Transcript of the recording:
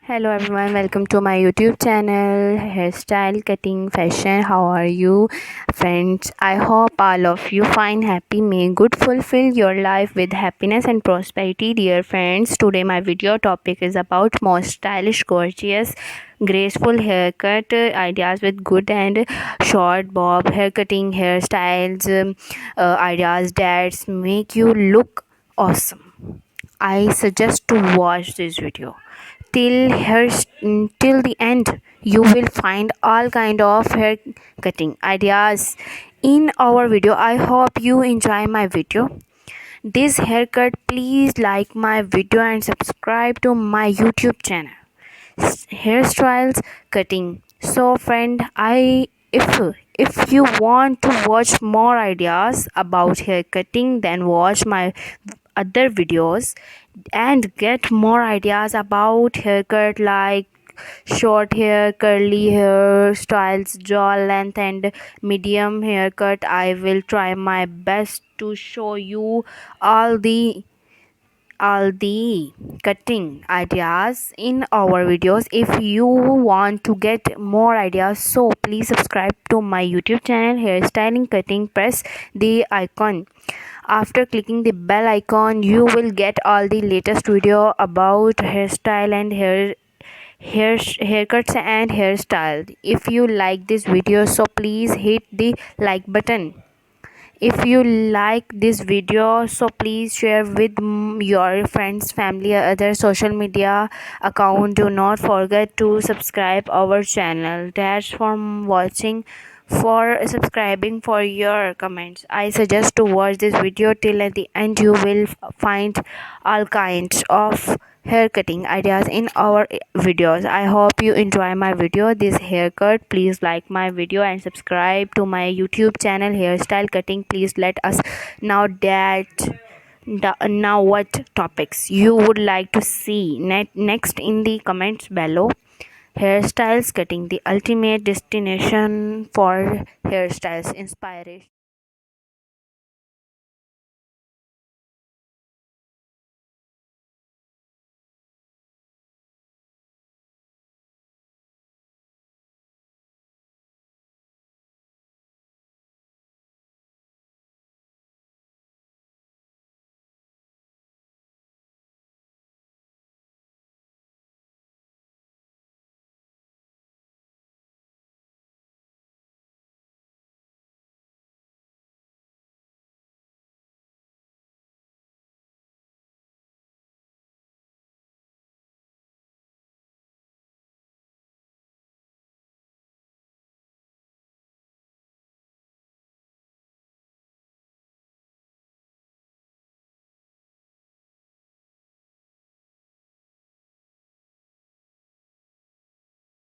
Hello everyone, welcome to my YouTube channel, Hairstyle Cutting Fashion. How are you, friends? I hope all of you find happy. May good fulfill your life with happiness and prosperity, dear friends. Today my video topic is about most stylish, gorgeous, graceful haircut ideas with good and short bob haircutting hairstyles, ideas that make you look awesome. I suggest to watch this video till the end. You will find all kind of hair cutting ideas in our video. I hope you enjoy my video. This haircut, please like my video and subscribe to my YouTube channel, Hairstyles Cutting. So friend, if you want to watch more ideas about hair cutting, then watch my other videos and get more ideas about haircut like short hair, curly hair styles, jaw length and medium haircut. I will try my best to show you all the cutting ideas in our videos. If you want to get more ideas, so please subscribe to my YouTube channel, Hairstyling Cutting. Press the icon. After clicking the bell icon, you will get all the latest video about hairstyle and haircuts and hairstyle. If you like this video, so please hit the like button. If you like this video, so please share with your friends, family, or other social media account. Do not forget to subscribe our channel. That's for watching, for subscribing, for your comments. I suggest to watch this video till at the end. You will find all kinds of hair cutting ideas in our videos. I hope you enjoy my video, this haircut. Please like my video and subscribe to my YouTube channel, Hairstyle Cutting. Please let us know now what topics you would like to see next in the comments below. Hairstyles Cutting, the ultimate destination for hairstyles inspiration.